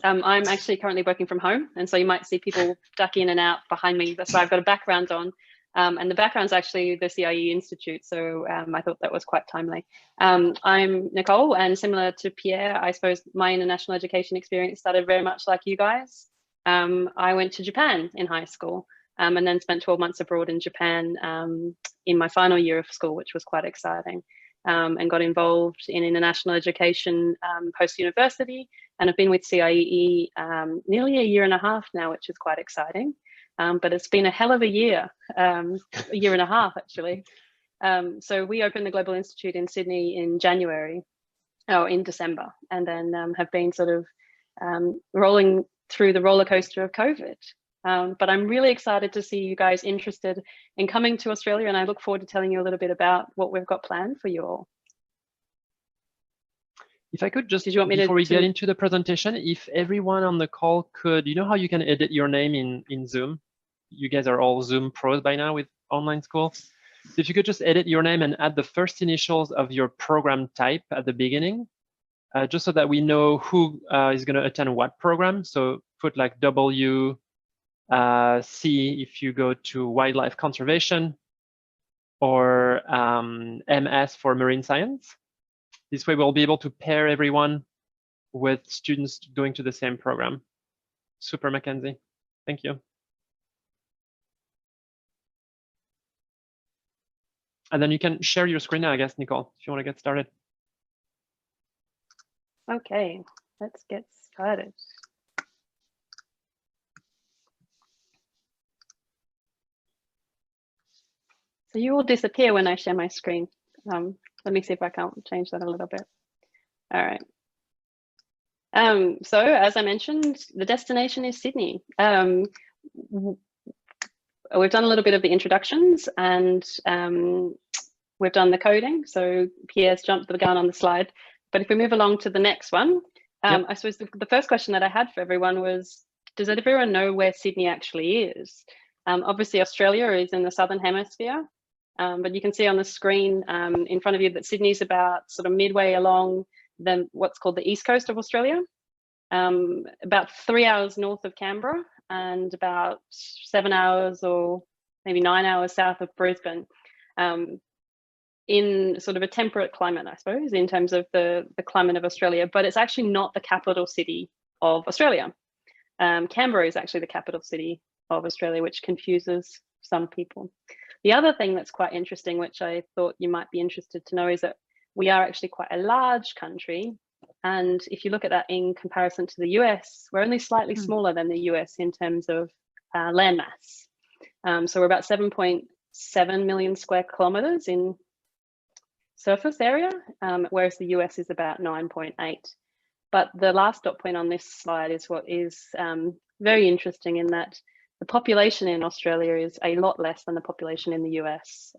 I'm actually currently working from home, and so you might see people duck in and out behind me. That's why I've got a background on. And the background's actually the CIE Institute, so I thought that was quite timely. I'm Nicole, and similar to Pierre, I suppose my international education experience started very much like you guys. I went to Japan in high school, and then spent 12 months abroad in Japan in my final year of school, which was quite exciting, and got involved in international education post-university, and I've been with CIE nearly a year and a half now, which is quite exciting. But it's been a hell of a year and a half actually. So we opened the Global Institute in Sydney in December, and then have been sort of rolling through the roller coaster of COVID. But I'm really excited to see you guys interested in coming to Australia, and I look forward to telling you a little bit about what we've got planned for you all. If I could just, before we get into the presentation, if everyone on the call could, you know how you can edit your name in Zoom? You guys are all Zoom pros by now with online school. If you could just edit your name and add the first initials of your program type at the beginning, just so that we know who is going to attend what program. So put like W, C if you go to wildlife conservation, or MS for marine science. This way we'll be able to pair everyone with students going to the same program. Super, Mackenzie. Thank you. And then you can share your screen now, I guess, Nicole, if you want to get started. Okay, let's get started. So you will disappear when I share my screen. Let me see if I can't change that a little bit. All right. So as I mentioned, the destination is Sydney. We've done a little bit of the introductions, and we've done the coding. So Pierre's jumped the gun on the slide. But if we move along to the next one, I suppose the first question that I had for everyone was, does everyone know where Sydney actually is? Obviously, Australia is in the Southern Hemisphere, but you can see on the screen in front of you that Sydney's about sort of midway along what's called the east coast of Australia, about 3 hours north of Canberra, and about 7 hours or maybe 9 hours south of Brisbane, in sort of a temperate climate, I suppose, in terms of the climate of Australia, but it's actually not the capital city of Australia. Canberra is actually the capital city of Australia, which confuses some people. The other thing that's quite interesting, which I thought you might be interested to know, is that we are actually quite a large country. And if you look at that in comparison to the US, we're only slightly smaller than the US in terms of landmass. So we're about 7.7 million square kilometers in surface area, whereas the US is about 9.8. But the last dot point on this slide is what is very interesting, in that the population in Australia is a lot less than the population in the US.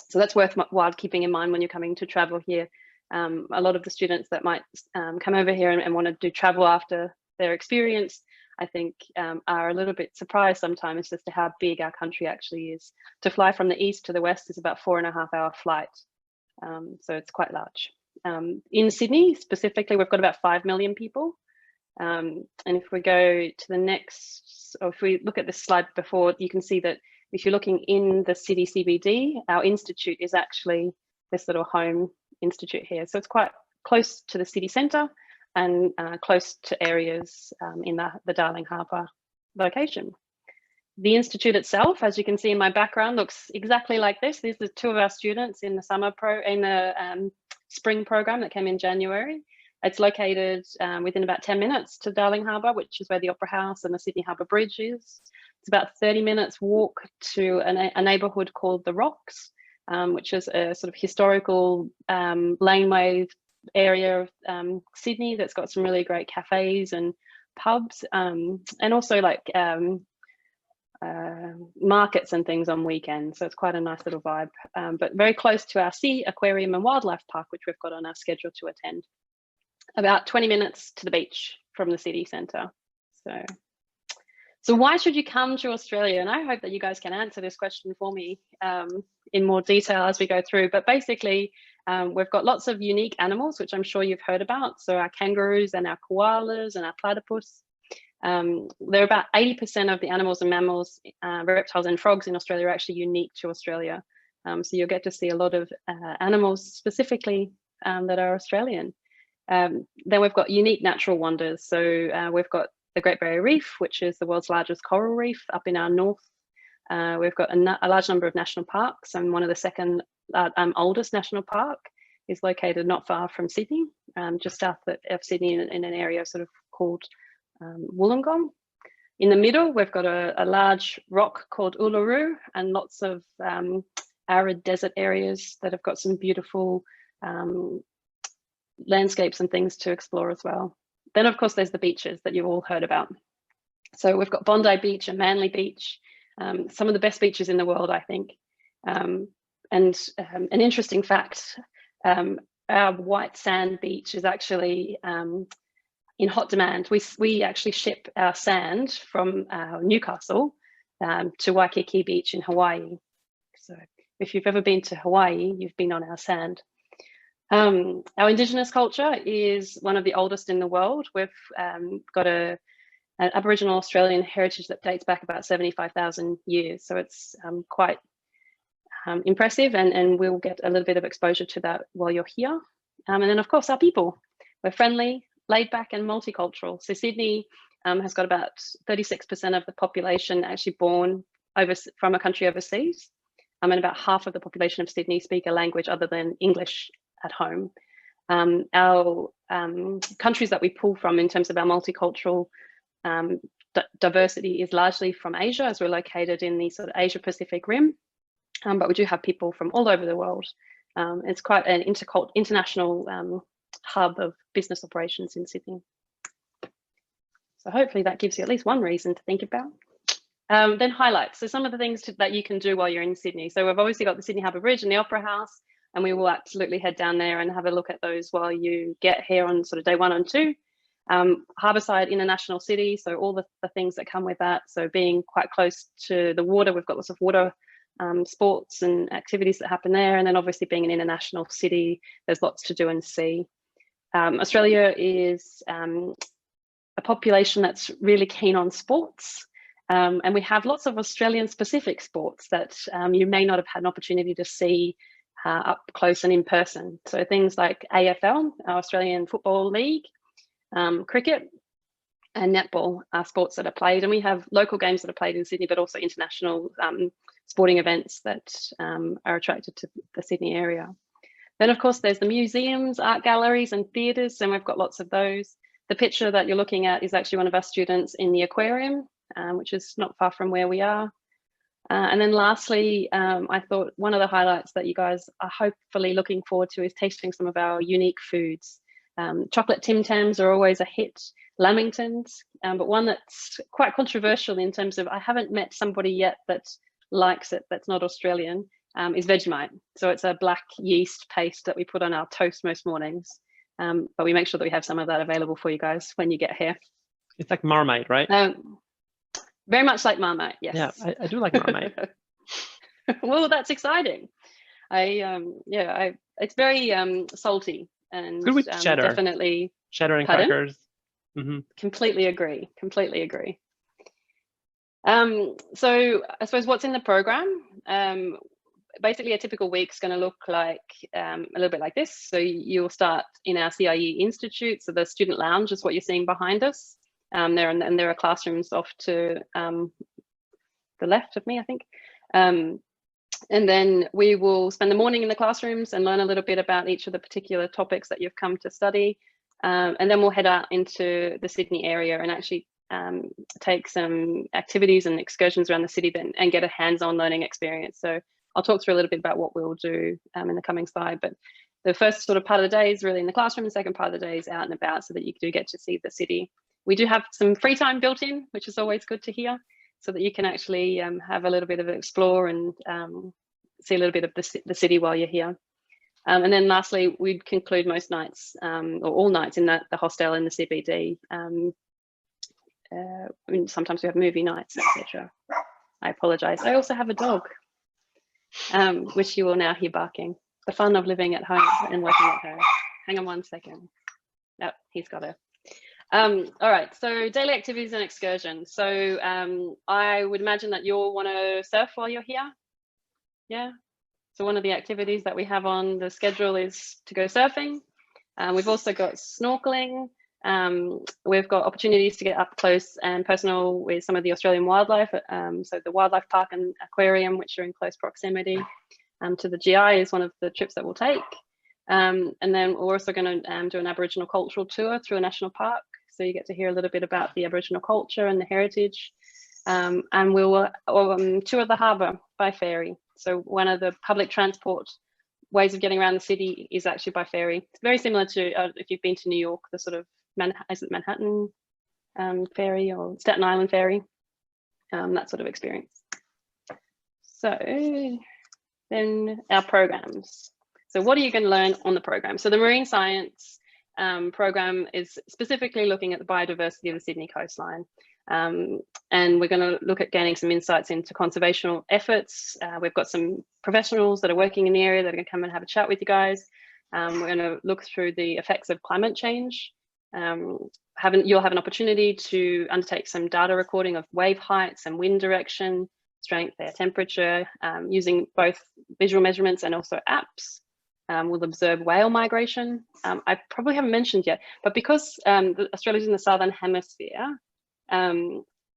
So that's worthwhile keeping in mind when you're coming to travel here. A lot of the students that might come over here and want to do travel after their experience, I think are a little bit surprised sometimes as to how big our country actually is. To fly from the east to the west is about 4.5 hour flight. So it's quite large. In Sydney specifically, we've got about 5 million people. And if we go to the next, or if we look at this slide before, you can see that if you're looking in the city CBD, our institute is actually this little home institute here. So it's quite close to the city centre and close to areas in the Darling Harbour location. The institute itself, as you can see in my background, looks exactly like this. These are two of our students in the spring program that came in January. It's located within about 10 minutes to Darling Harbour, which is where the Opera House and the Sydney Harbour Bridge is. It's about 30 minutes walk to a neighbourhood called The Rocks, which is a sort of historical laneway area of Sydney that's got some really great cafes and pubs, and also like markets and things on weekends. So it's quite a nice little vibe, but very close to our sea, aquarium and wildlife park, which we've got on our schedule to attend. About 20 minutes to the beach from the city centre. So why should you come to Australia? And I hope that you guys can answer this question for me in more detail as we go through. But basically, We've got lots of unique animals, which I'm sure you've heard about. So our kangaroos and our koalas and our platypus. There are about 80% of the animals and mammals, reptiles and frogs in Australia are actually unique to Australia. So you'll get to see a lot of animals specifically that are Australian. Then we've got unique natural wonders. So we've got the Great Barrier Reef, which is the world's largest coral reef up in our north. We've got a large number of national parks, and one of the second oldest national park is located not far from Sydney, just south of Sydney in an area sort of called Wollongong. In the middle, we've got a large rock called Uluru and lots of arid desert areas that have got some beautiful landscapes and things to explore as well. Then, of course, there's the beaches that you've all heard about. So we've got Bondi Beach and Manly Beach, some of the best beaches in the world, I think. And an interesting fact, our white sand beach is actually in hot demand. We actually ship our sand from Newcastle to Waikiki Beach in Hawaii. So if you've ever been to Hawaii, you've been on our sand. Our Indigenous culture is one of the oldest in the world. We've got an Aboriginal Australian heritage that dates back about 75,000 years. So it's quite impressive, and we'll get a little bit of exposure to that while you're here. And then, of course, our people. We're friendly, laid back and multicultural. So Sydney has got about 36% of the population actually born from a country overseas. And about half of the population of Sydney speak a language other than English at home. Our countries that we pull from in terms of our multicultural diversity is largely from Asia, as we're located in the sort of Asia Pacific Rim. But we do have people from all over the world. It's quite an international hub of business operations in Sydney. So hopefully that gives you at least one reason to think about. Then highlights. So some of the things that you can do while you're in Sydney. So we've obviously got the Sydney Harbour Bridge and the Opera House, and we will absolutely head down there and have a look at those while you get here on sort of day 1 and 2. Harbourside International City, so all the things that come with that. So being quite close to the water, we've got lots of water sports and activities that happen there. And then obviously being an international city, there's lots to do and see. Australia is a population that's really keen on sports. And we have lots of Australian specific sports that you may not have had an opportunity to see up close and in person. So things like AFL, our Australian Football League, cricket and netball are sports that are played. And we have local games that are played in Sydney, but also international sporting events that are attracted to the Sydney area. Then, of course, there's the museums, art galleries and theatres, and we've got lots of those. The picture that you're looking at is actually one of our students in the aquarium, which is not far from where we are. And then lastly, I thought one of the highlights that you guys are hopefully looking forward to is tasting some of our unique foods. Chocolate Tim Tams are always a hit, Lamingtons, but one that's quite controversial in terms of I haven't met somebody yet that likes it that's not Australian, is Vegemite. So it's a black yeast paste that we put on our toast most mornings, but we make sure that we have some of that available for you guys when you get here. It's like Marmite, right? Very much like Marmite, yes. Yeah, I do like Marmite. Well, that's exciting. It's very salty and good with cheddar. Definitely cheddar and pardon? Crackers. Mm-hmm. Completely agree. So I suppose what's in the program? Basically, a typical week's going to look like a little bit like this. So you'll start in our CIE Institute. So the student lounge is what you're seeing behind us. There are classrooms off to the left of me, I think. And then we will spend the morning in the classrooms and learn a little bit about each of the particular topics that you've come to study. And then we'll head out into the Sydney area and actually take some activities and excursions around the city and get a hands-on learning experience. So I'll talk through a little bit about what we'll do in the coming slide. But the first sort of part of the day is really in the classroom. The second part of the day is out and about so that you do get to see the city. We do have some free time built in, which is always good to hear, so that you can actually have a little bit of an explore and see a little bit of the city while you're here. And then lastly, we'd conclude most nights or all nights in the hostel in the CBD. Sometimes we have movie nights, etc. I apologise. I also have a dog, which you will now hear barking. the fun of living at home and working at home. Hang on one second. Yep, he's got her. All right, so daily activities and excursions. So I would imagine that you'll want to surf while you're here. Yeah. So one of the activities that we have on the schedule is to go surfing. We've also got snorkeling. We've got opportunities to get up close and personal with some of the Australian wildlife. So the wildlife park and aquarium, which are in close proximity to the GI, is one of the trips that we'll take. And then we're also going to do an Aboriginal cultural tour through a national park. So you get to hear a little bit about the Aboriginal culture and the heritage. And we will tour the harbour by ferry. So one of the public transport ways of getting around the city is actually by ferry. It's very similar to if you've been to New York, the sort of Manhattan ferry or Staten Island ferry, that sort of experience. So then our programs. So what are you going to learn on the program? So the marine science program is specifically looking at the biodiversity of the Sydney coastline. And we're going to look at gaining some insights into conservational efforts. We've got some professionals that are working in the area that are going to come and have a chat with you guys. We're going to look through the effects of climate change. You'll have an opportunity to undertake some data recording of wave heights and wind direction, strength, air temperature, using both visual measurements and also apps. We'll observe whale migration. I probably haven't mentioned yet, but because Australia's in the southern hemisphere,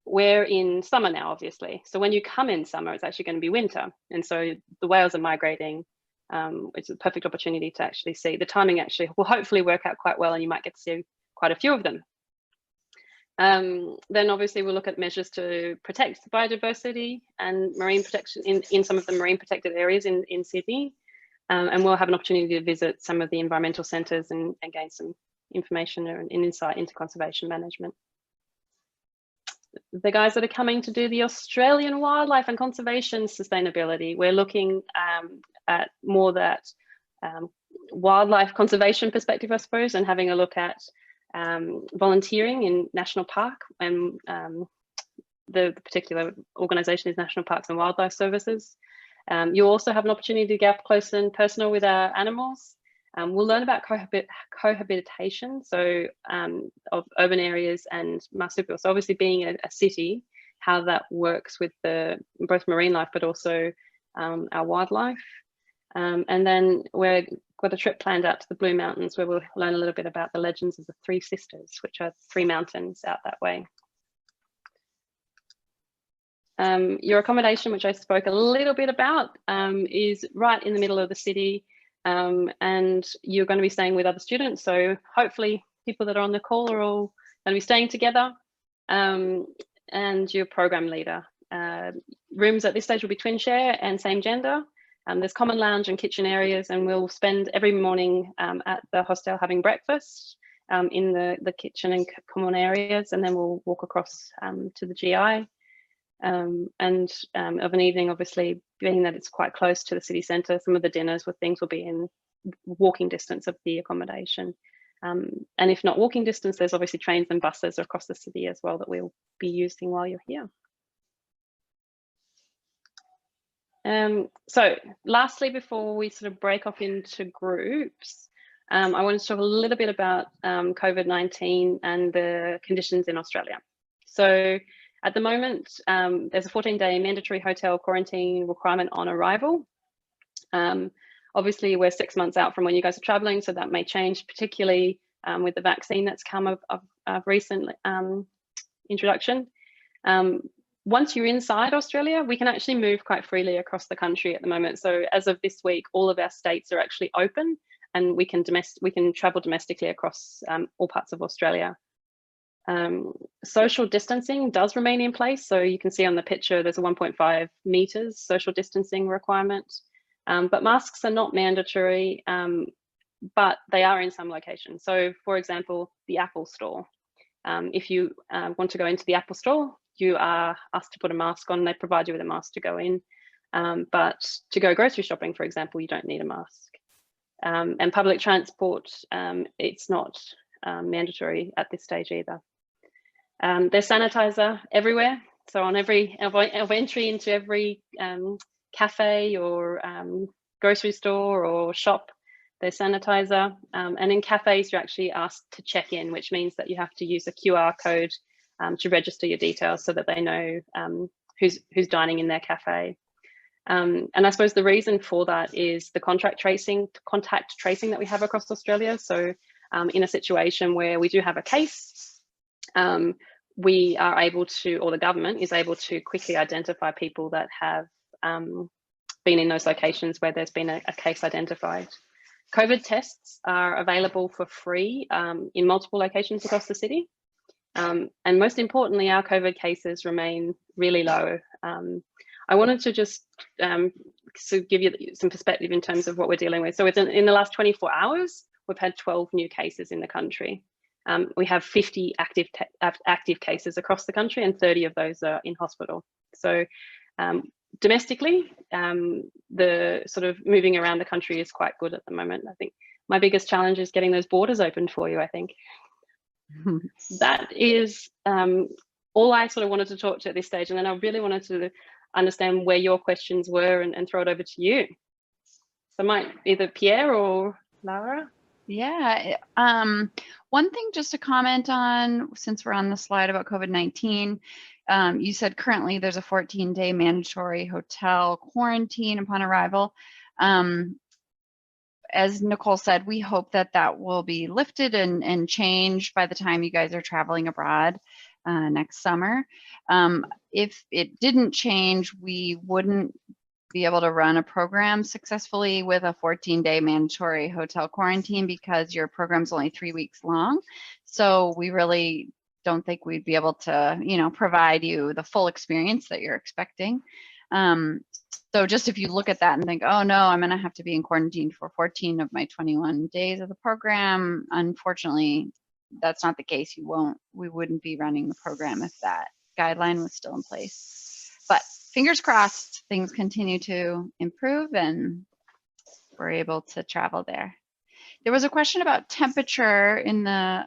we're in summer now, obviously. So when you come in summer, it's actually going to be winter. And so the whales are migrating. It's a perfect opportunity to actually see. The timing actually will hopefully work out quite well, and you might get to see quite a few of them. Then obviously we'll look at measures to protect biodiversity and marine protection in some of the marine protected areas in Sydney. And we'll have an opportunity to visit some of the environmental centres and gain some information and insight into conservation management. The guys that are coming to do the Australian wildlife and conservation sustainability, we're looking at more that wildlife conservation perspective, I suppose, and having a look at volunteering in National Park, and the particular organisation is National Parks and Wildlife Services. You also have an opportunity to get up close and personal with our animals. We'll learn about cohabitation, so of urban areas and marsupial. So obviously being a city, how that works with both marine life, but also our wildlife. And then we've got a trip planned out to the Blue Mountains, where we'll learn a little bit about the legends of the Three Sisters, which are 3 mountains out that way. Your accommodation, which I spoke a little bit about, is right in the middle of the city, and you're going to be staying with other students. So hopefully people that are on the call are all going to be staying together, and your program leader. Rooms at this stage will be twin share and same gender. There's common lounge and kitchen areas, and we'll spend every morning at the hostel having breakfast in the kitchen and common areas, and then we'll walk across to the GI. And of an evening, obviously, being that it's quite close to the city centre, some of the dinners with things will be in walking distance of the accommodation. And if not walking distance, there's obviously trains and buses across the city as well that we'll be using while you're here. So lastly, before we sort of break off into groups, I wanted to talk a little bit about COVID-19 and the conditions in Australia. So at the moment, there's a 14-day mandatory hotel quarantine requirement on arrival. Obviously, we're 6 months out from when you guys are traveling, so that may change, particularly with the vaccine that's come of recent introduction. Once you're inside Australia, we can actually move quite freely across the country at the moment. So as of this week, all of our states are actually open, and we can travel domestically across all parts of Australia. Social distancing does remain in place. So you can see on the picture, there's a 1.5 meters social distancing requirement, but masks are not mandatory, but they are in some locations. So for example, the Apple store. If you want to go into the Apple store, you are asked to put a mask on. They provide you with a mask to go in. But to go grocery shopping, for example, you don't need a mask. And public transport, it's not mandatory at this stage either. There's sanitizer everywhere. So on every entry into every cafe or grocery store or shop their sanitizer. And in cafes, you're actually asked to check in, which means that you have to use a QR code to register your details so that they know who's dining in their cafe. And I suppose the reason for that is the contact tracing that we have across Australia. So in a situation where we do have a case, we are able to, or the government is able to quickly identify people that have been in those locations where there's been a case identified. COVID tests are available for free in multiple locations across the city. And most importantly, our COVID cases remain really low. I wanted to just so give you some perspective in terms of what we're dealing with. So in the last 24 hours, we've had 12 new cases in the country. We have 50 active cases across the country, and 30 of those are in hospital. So domestically, the sort of moving around the country is quite good at the moment. I think my biggest challenge is getting those borders open for you, I think. That is all I sort of wanted to talk to at this stage. And then I really wanted to understand where your questions were and throw it over to you. So might either Pierre or Lara. Yeah, one thing just to comment on, since we're on the slide about COVID-19, you said currently there's a 14-day mandatory hotel quarantine upon arrival. As Nicole said, we hope that that will be lifted and changed by the time you guys are traveling abroad next summer. If it didn't change, we wouldn't be able to run a program successfully with a 14-day mandatory hotel quarantine because your program's only 3 weeks long. So we really don't think we'd be able to, provide you the full experience that you're expecting. So just if you look at that and think, oh no, I'm going to have to be in quarantine for 14 of my 21 days of the program, unfortunately, that's not the case. We wouldn't be running the program if that guideline was still in place. But fingers crossed, things continue to improve and we're able to travel there. There was a question about temperature in the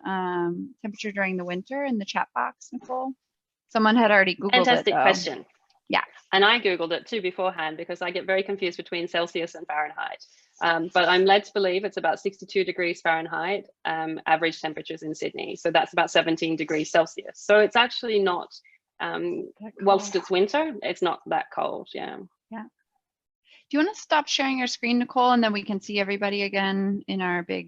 temperature during the winter in the chat box, Nicole. Someone had already Googled it. Fantastic question. Yeah. And I Googled it too beforehand because I get very confused between Celsius and Fahrenheit. But I'm led to believe it's about 62 degrees Fahrenheit, average temperatures in Sydney. So that's about 17 degrees Celsius. So it's actually not, whilst it's winter, it's not that cold. Yeah. Yeah. Do you want to stop sharing your screen, Nicole, and then we can see everybody again in our big